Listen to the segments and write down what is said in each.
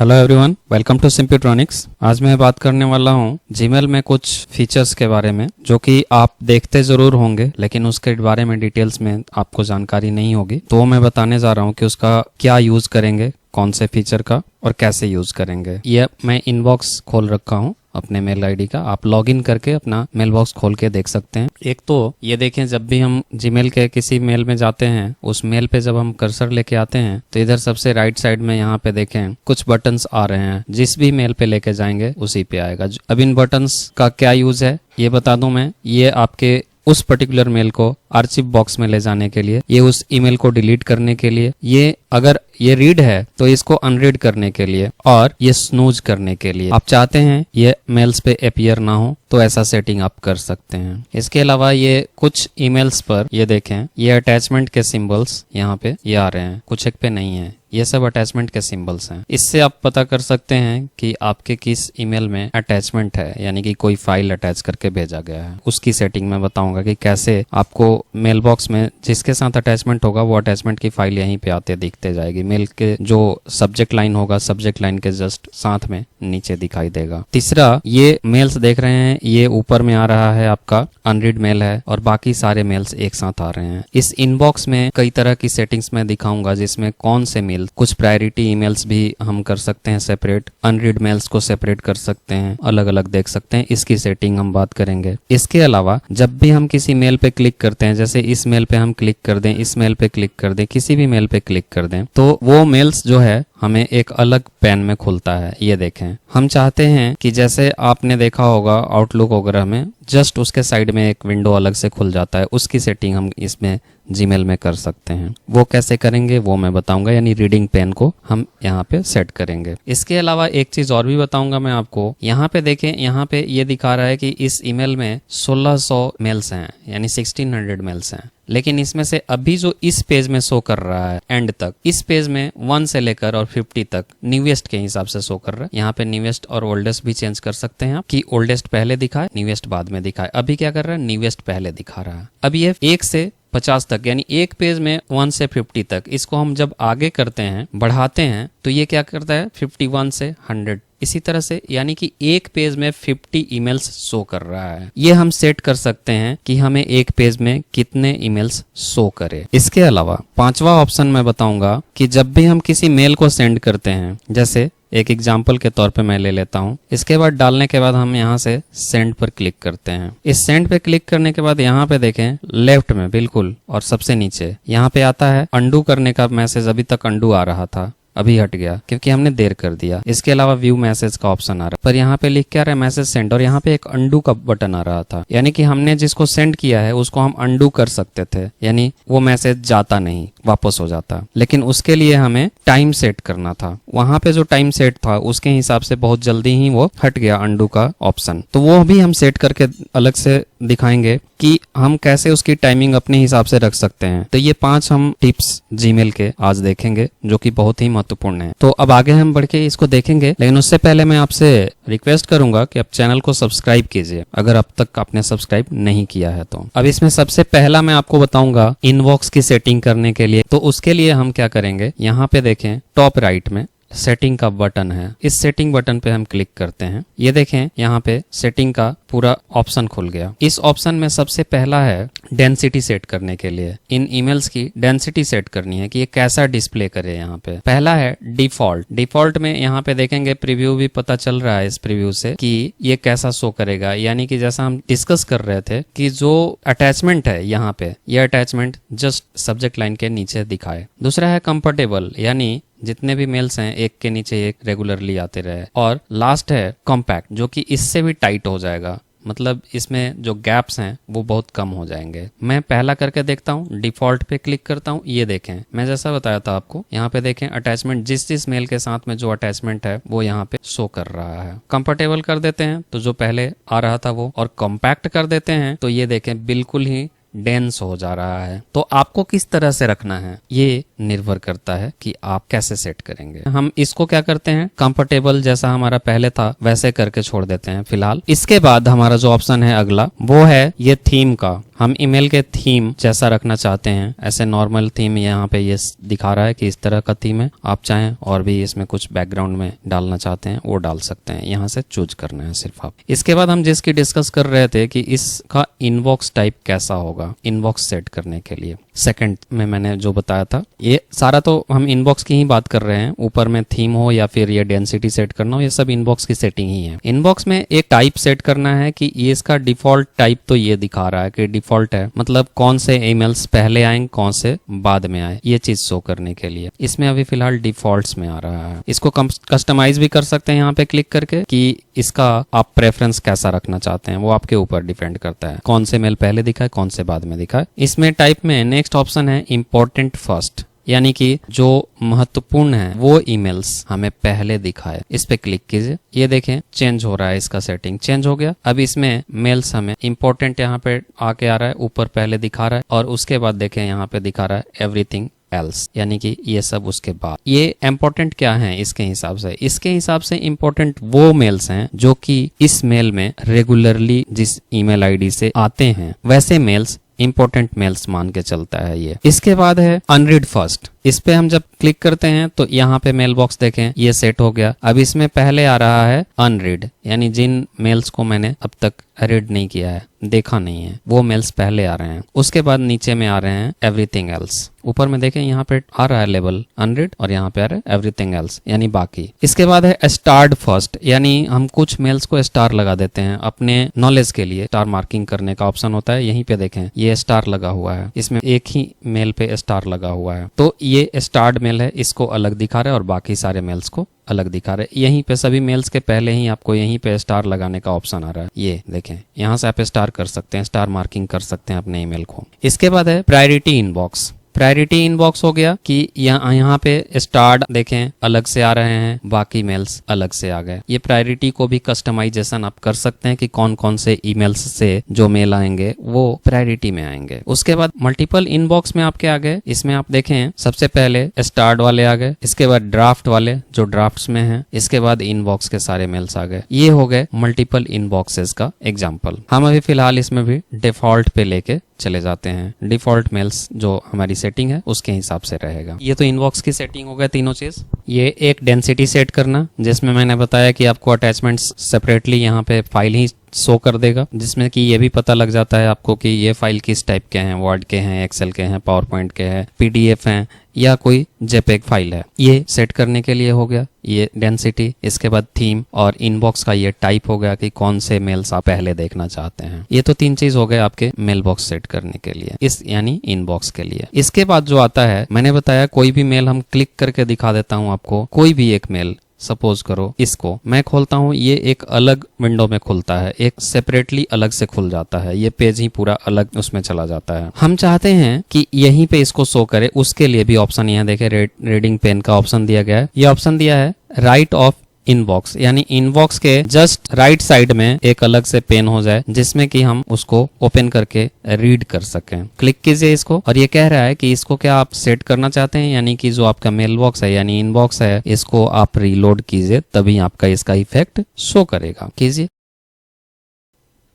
Hello everyone, welcome to Simputronics. आज मैं बात करने वाला हूँ जीमेल में कुछ फीचर्स के बारे में जो कि आप देखते जरूर होंगे लेकिन उसके बारे में डिटेल्स में आपको जानकारी नहीं होगी। तो मैं बताने जा रहा हूँ कि उसका क्या यूज करेंगे, कौन से फीचर का और कैसे यूज करेंगे। ये मैं इनबॉक्स खोल रखा हूँ अपने मेल आईडी का। आप लॉगिन करके अपना मेल बॉक्स खोल के देख सकते हैं। एक तो ये देखें, जब भी हम जीमेल के किसी मेल में जाते हैं, उस मेल पे जब हम कर्सर लेके आते हैं तो इधर सबसे राइट साइड में यहाँ पे देखें कुछ बटन्स आ रहे हैं। जिस भी मेल पे लेके जाएंगे उसी पे आएगा। अब इन बटन्स का क्या यूज है ये बता दूं मैं। ये आपके उस पर्टिकुलर मेल को आर्चिव बॉक्स में ले जाने के लिए, ये उस ईमेल को डिलीट करने के लिए, ये अगर ये रीड है तो इसको अनरीड करने के लिए, और ये स्नूज करने के लिए। आप चाहते हैं ये मेल्स पे अपीयर ना हो तो ऐसा सेटिंग आप कर सकते हैं। इसके अलावा ये कुछ ईमेल्स पर ये देखें, ये अटैचमेंट के सिंबल्स यहाँ पे ये आ रहे हैं, कुछ एक पे नहीं है। ये सब अटैचमेंट के सिंबल्स हैं। इससे आप पता कर सकते हैं कि आपके किस ईमेल में अटैचमेंट है, यानी कि कोई फाइल अटैच करके भेजा गया है। उसकी सेटिंग मैं बताऊंगा कि कैसे आपको मेल बॉक्स में जिसके साथ अटैचमेंट होगा वो अटैचमेंट की फाइल यहीं पे आते दिखते जाएगी। मेल के जो सब्जेक्ट लाइन होगा, सब्जेक्ट लाइन के जस्ट साथ में नीचे दिखाई देगा। तीसरा, ये मेल्स देख रहे हैं, ये ऊपर में आ रहा है आपका अनरीड मेल है और बाकी सारे मेल्स एक साथ आ रहे हैं। इस इनबॉक्स में कई तरह की सेटिंग्स मैं दिखाऊंगा जिसमें कौन से मेल, कुछ प्रायोरिटी ईमेल्स भी हम कर सकते हैं सेपरेट, अनरीड मेल्स को सेपरेट कर सकते हैं, अलग अलग देख सकते हैं। इसकी सेटिंग हम बात करेंगे। इसके अलावा जब भी हम किसी मेल पे क्लिक करते हैं, जैसे इस मेल पे हम क्लिक कर दें, इस मेल पे क्लिक कर दें, किसी भी मेल पे क्लिक कर दें, तो वो मेल्स जो है हमें एक अलग पैन में खुलता है। ये देखें, हम चाहते हैं कि जैसे आपने देखा होगा आउटलुक वगैरह में जस्ट उसके साइड में एक विंडो अलग से खुल जाता है, उसकी सेटिंग हम इसमें जीमेल में कर सकते हैं। वो कैसे करेंगे वो मैं बताऊंगा, यानी रीडिंग पेन को हम यहाँ पे सेट करेंगे। इसके अलावा एक चीज और भी बताऊंगा मैं आपको। यहाँ पे देखें, यहाँ पे ये दिखा रहा है कि इस ईमेल में 1600 मेल्स हैं, यानी 1600 मेल्स हैं। लेकिन इसमें से अभी जो इस पेज में शो कर रहा है एंड तक, इस पेज में 1 से लेकर और 50 तक न्यूएस्ट के हिसाब से शो कर रहा है। यहाँ पे न्यूएस्ट और ओल्डेस्ट भी चेंज कर सकते हैं आप, कि ओल्डेस्ट पहले दिखाए, न्यूएस्ट बाद में दिखाए। अभी क्या कर रहा है, न्यूएस्ट पहले दिखा रहा है। अभी ये 1 से 50 तक, यानी एक पेज में 1 से 50 तक, इसको हम जब आगे करते हैं, बढ़ाते हैं, तो ये क्या करता है 51 से 100, इसी तरह से, यानी कि एक पेज में 50 ईमेल्स शो कर रहा है। ये हम सेट कर सकते हैं कि हमें एक पेज में कितने ईमेल्स शो करे। इसके अलावा 5वां ऑप्शन मैं बताऊंगा कि जब भी हम किसी मेल को सेंड करते हैं, जैसे एक एग्जाम्पल के तौर पे मैं ले लेता हूं, इसके बाद डालने के बाद हम यहाँ से सेंड पर क्लिक करते हैं। इस सेंड पे क्लिक करने के बाद यहाँ पे देखें लेफ्ट में बिल्कुल और सबसे नीचे यहाँ पे आता है अंडू करने का मैसेज। अभी तक अंडू आ रहा था, अभी हट गया क्योंकि हमने देर कर दिया। इसके अलावा व्यू मैसेज का ऑप्शन आ रहा है, पर यहाँ पे लिख क्या रहा है, मैसेज सेंड, और यहाँ पे एक अंडू का बटन आ रहा था, यानी कि हमने जिसको सेंड किया है उसको हम अंडू कर सकते थे, यानी वो मैसेज जाता नहीं, वापस हो जाता। लेकिन उसके लिए हमें टाइम सेट करना था। वहां पे जो टाइम सेट था उसके हिसाब से बहुत जल्दी ही वो हट गया अंडू का ऑप्शन। तो वो भी हम सेट करके अलग से दिखाएंगे कि हम कैसे उसकी टाइमिंग अपने हिसाब से रख सकते हैं। तो ये 5 हम टिप्स जीमेल के आज देखेंगे जो कि बहुत ही महत्वपूर्ण है। तो अब आगे हम बढ़ के इसको देखेंगे, लेकिन उससे पहले मैं आपसे रिक्वेस्ट करूंगा कि आप चैनल को सब्सक्राइब कीजिए अगर अब तक आपने सब्सक्राइब नहीं किया है तो। अब इसमें सबसे पहला मैं आपको बताऊंगा इनबॉक्स की सेटिंग करने के लिए। तो उसके लिए हम क्या करेंगे, यहाँ पे देखें टॉप राइट में सेटिंग का बटन है, इस सेटिंग बटन पे हम क्लिक करते हैं। ये देखें यहाँ पे सेटिंग का पूरा ऑप्शन खुल गया। इस ऑप्शन में सबसे पहला है डेंसिटी सेट करने के लिए। इन ईमेल्स की डेंसिटी सेट करनी है कि ये कैसा डिस्प्ले करे। यहाँ पे पहला है डिफॉल्ट। डिफॉल्ट में यहाँ पे देखेंगे प्रीव्यू भी पता चल रहा है इस प्रीव्यू से कि ये कैसा शो करेगा, यानी कि जैसा हम डिस्कस कर रहे थे कि जो अटैचमेंट है यहाँ पे, ये अटैचमेंट जस्ट सब्जेक्ट लाइन के नीचे दिखाए। दूसरा है कंफर्टेबल, यानी जितने भी मेल्स हैं एक के नीचे एक रेगुलरली आते रहे। और लास्ट है कॉम्पैक्ट, जो कि इससे भी टाइट हो जाएगा, मतलब इसमें जो गैप्स हैं वो बहुत कम हो जाएंगे। मैं पहला करके देखता हूँ, डिफॉल्ट पे क्लिक करता हूँ। ये देखें, मैं जैसा बताया था आपको, यहाँ पे देखें अटैचमेंट, जिस मेल के साथ में जो अटैचमेंट है वो यहाँ पे शो कर रहा है। कंफर्टेबल कर देते हैं तो जो पहले आ रहा था वो, और कॉम्पैक्ट कर देते हैं तो ये देखें बिल्कुल ही डेंस हो जा रहा है। तो आपको किस तरह से रखना है, ये निर्भर करता है कि आप कैसे सेट करेंगे। हम इसको क्या करते हैं, कंफर्टेबल जैसा हमारा पहले था वैसे करके छोड़ देते हैं फिलहाल। इसके बाद हमारा जो ऑप्शन है अगला वो है ये थीम का। हम ईमेल के थीम जैसा रखना चाहते हैं, ऐसे नॉर्मल थीम यहाँ पे ये दिखा रहा है कि इस तरह का थीम है। आप चाहें और भी इसमें कुछ बैकग्राउंड में डालना चाहते हैं वो डाल सकते हैं, यहाँ से चूज करना है सिर्फ आप। इसके बाद हम जिसकी डिस्कस कर रहे थे कि इसका इनबॉक्स टाइप कैसा होगा इनबॉक्स सेट करने के लिए। सेकंड में मैंने जो बताया था, ये सारा तो हम इनबॉक्स की ही बात कर रहे हैं, ऊपर में थीम हो या फिर ये डेंसिटी सेट करना हो, ये सब इनबॉक्स की सेटिंग ही है। इनबॉक्स में एक टाइप सेट करना है कि ये इसका डिफॉल्ट टाइप तो ये दिखा रहा है कि डिफॉल्ट है, मतलब कौन से ईमेल्स पहले आएंगे कौन से बाद में आए, ये चीज शो करने के लिए। इसमें अभी फिलहाल डिफॉल्ट्स में आ रहा है। इसको कस्टमाइज भी कर सकते हैं यहाँ पे क्लिक करके कि इसका आप प्रेफरेंस कैसा रखना चाहते हैं, वो आपके ऊपर डिपेंड करता है, कौन से मेल पहले दिखा है कौन से बाद में दिखा है। इसमें टाइप में नेक्स्ट ऑप्शन है इम्पोर्टेंट फर्स्ट, यानी कि जो महत्वपूर्ण है वो ईमेल्स हमें पहले दिखाए। इस पे क्लिक कीजिए, ये देखें चेंज हो रहा है, इसका सेटिंग चेंज हो गया। अब इसमें मेल्स हमें इम्पोर्टेंट यहाँ पे आके आ रहा है, ऊपर पहले दिखा रहा है और उसके बाद देखें यहाँ पे दिखा रहा है एवरीथिंग एल्स, यानी कि ये सब उसके बाद। ये इम्पोर्टेंट क्या है इसके हिसाब से, इसके हिसाब से इम्पोर्टेंट वो मेल्स हैं जो कि इस मेल में रेगुलरली जिस ईमेल आईडी से आते हैं वैसे मेल्स इंपॉर्टेंट मेल्स मान के चलता है ये। इसके बाद है अनरीड फर्स्ट, इस पे हम जब क्लिक करते हैं तो यहाँ पे मेल बॉक्स देखें ये सेट हो गया। अब इसमें पहले आ रहा है अनरीड, यानी जिन मेल्स को मैंने अब तक रीड नहीं किया है, देखा नहीं है, वो मेल्स पहले आ रहे हैं। उसके बाद नीचे में आ रहे हैं एवरीथिंग एल्स। ऊपर में देखें यहाँ पे आ रहा है लेबल अनरीड और यहाँ पे आ रहा है एवरीथिंग एल्स, यानी बाकी। इसके बाद है स्टार्ड फर्स्ट, यानी हम कुछ मेल्स को स्टार लगा देते हैं अपने नॉलेज के लिए। स्टार मार्किंग करने का ऑप्शन होता है, यहीं पे देखें ये स्टार लगा हुआ है, इसमें एक ही मेल पे स्टार लगा हुआ है, तो ये स्टार्ड मेल है, इसको अलग दिखा रहा है और बाकी सारे मेल्स को अलग दिखा रहे। यहीं पे सभी मेल्स के पहले ही आपको यहीं पे स्टार लगाने का ऑप्शन आ रहा है, ये देखें यहाँ से आप स्टार कर सकते हैं, स्टार मार्किंग कर सकते हैं अपने ईमेल को। इसके बाद है प्रायोरिटी इनबॉक्स। प्रायोरिटी इनबॉक्स हो गया कि यहाँ पे स्टार्ट देखें अलग से आ रहे हैं, बाकी मेल्स अलग से आ गए। ये प्रायोरिटी को भी कस्टमाइजेशन आप कर सकते हैं कि कौन कौन से ईमेल्स से जो मेल आएंगे वो प्रायोरिटी में आएंगे। उसके बाद मल्टीपल इनबॉक्स में आपके आ गए, इसमें आप देखें सबसे पहले स्टार्ट वाले आ गए, इसके बाद ड्राफ्ट वाले जो ड्राफ्ट्स में हैं, इसके बाद इनबॉक्स के सारे मेल्स आ गए। ये हो गए मल्टीपल इनबॉक्सेस का एग्जाम्पल। हम अभी फिलहाल इसमें भी डिफॉल्ट पे लेके चले जाते हैं, डिफॉल्ट मेल्स जो हमारी सेटिंग है उसके हिसाब से रहेगा। ये तो इनबॉक्स की सेटिंग हो गया तीनों चीज। ये एक डेंसिटी सेट करना, जिसमें मैंने बताया कि आपको अटैचमेंट्स सेपरेटली यहाँ पे फाइल ही शो कर देगा, जिसमें कि ये भी पता लग जाता है आपको कि ये फाइल किस टाइप के हैं, वर्ड के हैं, एक्सेल के हैं, पावर पॉइंट के हैं, पीडीएफ हैं या कोई जेपेग फाइल है। ये सेट करने के लिए हो गया ये डेंसिटी। इसके बाद थीम और इनबॉक्स का ये टाइप हो गया कि कौन से मेल्स आप पहले देखना चाहते हैं। ये तो 3 चीज हो गए आपके मेल बॉक्स सेट करने के लिए, इस यानी इनबॉक्स के लिए। इसके बाद जो आता है, मैंने बताया कोई भी मेल हम क्लिक करके दिखा देता हूं आपको, कोई भी एक मेल सपोज करो इसको मैं खोलता हूं, ये एक अलग विंडो में खुलता है, एक सेपरेटली अलग से खुल जाता है, ये पेज ही पूरा अलग उसमें चला जाता है। हम चाहते हैं कि यहीं पे इसको शो करे, उसके लिए भी ऑप्शन यहाँ देखे रीडिंग पेन का ऑप्शन दिया गया है। ये ऑप्शन दिया है राइट ऑफ इनबॉक्स, यानी इनबॉक्स के जस्ट राइट साइड में एक अलग से पेन हो जाए जिसमें कि हम उसको ओपन करके रीड कर सकें। क्लिक कीजिए इसको और ये कह रहा है कि इसको क्या आप सेट करना चाहते हैं, यानी कि जो आपका मेल बॉक्स है यानी इनबॉक्स है, इसको आप रीलोड कीजिए तभी आपका इसका इफेक्ट शो करेगा। कीजिए,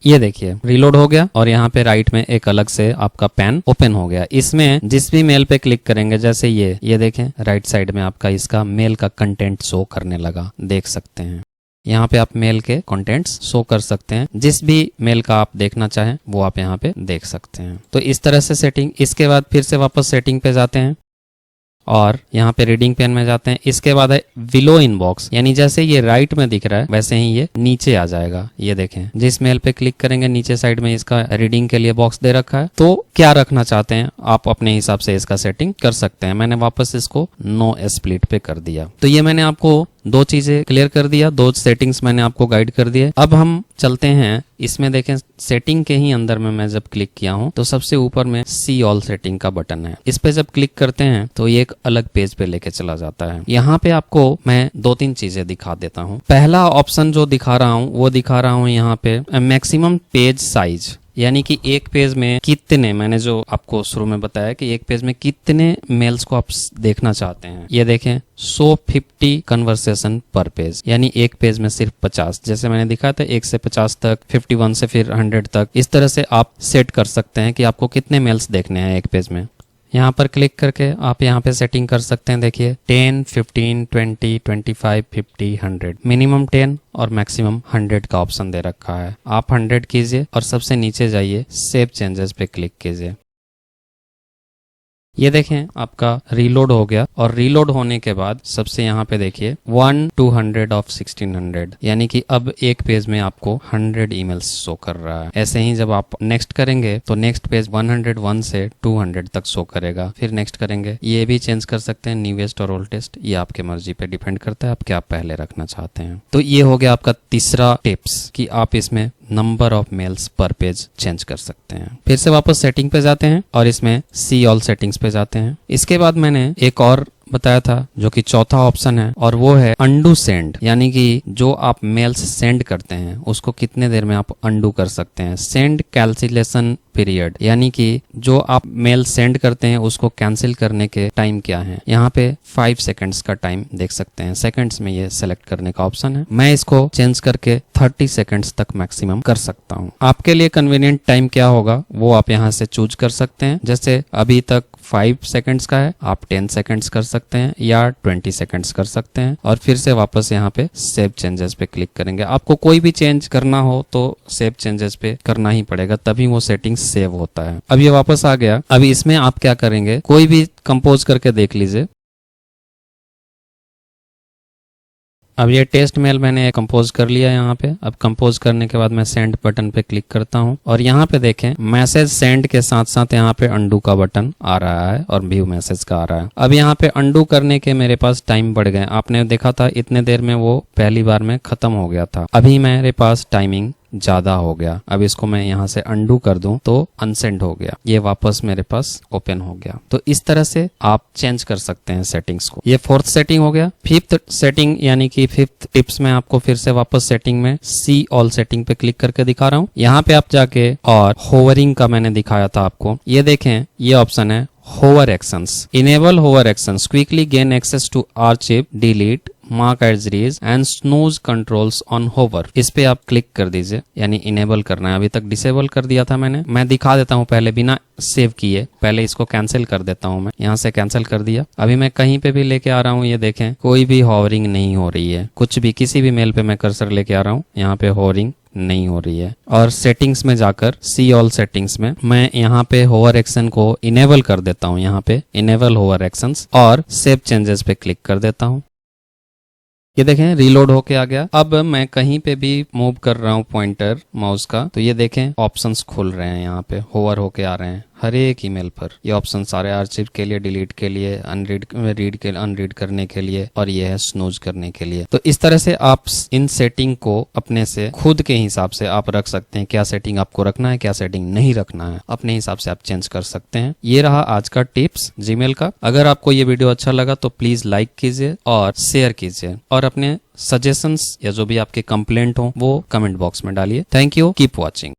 ये देखिए रीलोड हो गया और यहाँ पे राइट में एक अलग से आपका पैन ओपन हो गया। इसमें जिस भी मेल पे क्लिक करेंगे, जैसे ये देखें राइट साइड में आपका इसका मेल का कंटेंट शो करने लगा, देख सकते हैं। यहाँ पे आप मेल के कंटेंट्स शो कर सकते हैं, जिस भी मेल का आप देखना चाहें वो आप यहाँ पे देख सकते हैं। तो इस तरह से सेटिंग। इसके बाद फिर से वापस सेटिंग पे जाते हैं और यहाँ पे रीडिंग पेन में जाते हैं। इसके बाद है बिलो इनबॉक्स, यानी जैसे ये राइट में दिख रहा है वैसे ही ये नीचे आ जाएगा। ये देखें जिस मेल पे क्लिक करेंगे नीचे साइड में इसका रीडिंग के लिए बॉक्स दे रखा है। तो क्या रखना चाहते हैं आप अपने हिसाब से इसका सेटिंग कर सकते हैं। मैंने वापस इसको नो स्प्लिट पे कर दिया। तो ये मैंने आपको 2 चीजें क्लियर कर दिया, 2 सेटिंग्स मैंने आपको गाइड कर दिए। अब हम चलते हैं इसमें, देखें सेटिंग के ही अंदर में मैं जब क्लिक किया हूं तो सबसे ऊपर में सी ऑल सेटिंग का बटन है। इस पे जब क्लिक करते हैं तो ये एक अलग पेज पे लेके चला जाता है। यहाँ पे आपको मैं 2-3 चीजें दिखा देता हूँ। पहला ऑप्शन जो दिखा रहा हूँ वो दिखा रहा हूँ यहाँ पे मैक्सिमम पेज साइज, यानी कि एक पेज में कितने, मैंने जो आपको शुरू में बताया कि एक पेज में कितने मेल्स को आप देखना चाहते हैं। ये देखें 150 कन्वर्सेशन पर पेज, यानी एक पेज में सिर्फ 50, जैसे मैंने दिखाया था 1 से 50 तक, 51 से फिर 100 तक। इस तरह से आप सेट कर सकते हैं कि आपको कितने मेल्स देखने हैं एक पेज में। यहाँ पर क्लिक करके आप यहाँ पे सेटिंग कर सकते हैं। देखिए 10, 15, 20, 25, 50, 100, मिनिमम 10 और मैक्सिमम 100 का ऑप्शन दे रखा है। आप 100 कीजिए और सबसे नीचे जाइए, सेव चेंजेस पे क्लिक कीजिए। ये देखें आपका रीलोड हो गया, और रीलोड होने के बाद सबसे यहाँ पे देखिए 1 to 100 of 1600, यानी कि अब एक पेज में आपको 100 ईमेल्स शो कर रहा है। ऐसे ही जब आप नेक्स्ट करेंगे तो नेक्स्ट पेज 101 से 200 तक शो करेगा। फिर नेक्स्ट करेंगे, ये भी चेंज कर सकते हैं न्यूएस्ट और ओल्डेस्ट, ये आपके मर्जी पे डिपेंड करता है आप क्या पहले रखना चाहते हैं। तो ये हो गया आपका तीसरा टिप्स कि आप इसमें नंबर ऑफ मेल्स पर पेज चेंज कर सकते हैं। फिर से वापस सेटिंग पे जाते हैं और इसमें सी ऑल सेटिंग्स पे जाते हैं। इसके बाद मैंने एक और बताया था जो कि चौथा ऑप्शन है, और वो है अंडू सेंड, यानी कि जो आप मेल्स सेंड करते हैं उसको कितने देर में आप अंडू कर सकते हैं। सेंड कैंसिलेशन पीरियड, यानी कि जो आप मेल सेंड करते हैं उसको कैंसिल करने के टाइम क्या है। यहाँ पे 5 सेकंड्स का टाइम देख सकते हैं, सेकंड्स में ये सेलेक्ट करने का ऑप्शन है। मैं इसको चेंज करके 30 सेकंड्स तक मैक्सिमम कर सकता हूँ। आपके लिए कन्वीनियंट टाइम क्या होगा वो आप यहाँ से चूज कर सकते हैं। जैसे अभी तक 5 सेकंड्स का है, आप 10 सेकंड्स कर सकते हैं या 20 सेकंड्स कर सकते हैं, और फिर से वापस यहाँ पे सेव चेंजेस पे क्लिक करेंगे। आपको कोई भी चेंज करना हो तो सेव चेंजेस पे करना ही पड़ेगा, तभी वो सेटिंग सेव होता है। अब ये वापस आ गया। अब इसमें आप क्या करेंगे, कोई भी कंपोज करके देख लीजिए। अब ये टेस्ट मेल मैंने कंपोज कर लिया यहाँ पे। अब कंपोज करने के बाद मैं सेंड बटन पे क्लिक करता हूँ, और यहाँ पे देखें मैसेज सेंड के साथ साथ यहाँ पे अंडू का बटन आ रहा है और व्यू मैसेज का आ रहा है। अब यहाँ पे अंडू करने के मेरे पास टाइम बढ़ गए। आपने देखा था इतने देर में वो पहली बार में खत्म हो गया था, अभी मेरे पास टाइमिंग ज्यादा हो गया। अब इसको मैं यहाँ से अंडू कर दूं तो अनसेंड हो गया, ये वापस मेरे पास ओपन हो गया। तो इस तरह से आप चेंज कर सकते हैं सेटिंग्स को। ये 4th सेटिंग हो गया। 5th सेटिंग यानी कि 5th टिप्स में आपको फिर से वापस सेटिंग में सी ऑल सेटिंग पे क्लिक करके दिखा रहा हूँ। यहाँ पे आप जाके, और होवरिंग का मैंने दिखाया था आपको, ये देखें ये ऑप्शन है hover actions. Enable hover actions quickly gain access to archive, delete, mark as read and snooze controls on hover. इस पे आप क्लिक कर दीजिए, यानी इनेबल करना है। अभी तक डिसेबल कर दिया था मैंने। मैं दिखा देता हूँ पहले बिना सेव किए। पहले इसको कैंसिल कर देता हूँ मैं, यहाँ से कैंसिल कर दिया। अभी मैं कहीं पे भी लेके आ रहा हूँ, ये देखें कोई भी होवरिंग नहीं हो रही है। कुछ भी, किसी भी मेल पे मैं कर्सर लेके आ रहा हूँ, यहाँ पे होवरिंग नहीं हो रही है। और सेटिंग्स में जाकर सी ऑल सेटिंग्स में मैं यहाँ पे होवर एक्शन को इनेबल कर देता हूँ, यहाँ पे इनेबल होवर एक्शंस, और सेव चेंजेस पे क्लिक कर देता हूँ। ये देखें रीलोड होके आ गया। अब मैं कहीं पे भी मूव कर रहा हूँ पॉइंटर माउस का, तो ये देखें ऑप्शंस खुल रहे हैं, यहाँ पे होवर होके आ रहे हैं हर एक ईमेल पर। ये ऑप्शन सारे आर्चिव के लिए, डिलीट के लिए, अनरीड करने के लिए, और ये है स्नूज करने के लिए। तो इस तरह से आप इन सेटिंग को अपने से खुद के हिसाब से आप रख सकते हैं। क्या सेटिंग आपको रखना है, क्या सेटिंग नहीं रखना है, अपने हिसाब से आप चेंज कर सकते हैं। ये रहा आज का टिप्स जीमेल का। अगर आपको ये वीडियो अच्छा लगा तो प्लीज लाइक कीजिए और शेयर कीजिए, और अपने सजेशंस या जो भी आपके कंप्लेंट हो वो कमेंट बॉक्स में डालिए। Thank you, keep watching.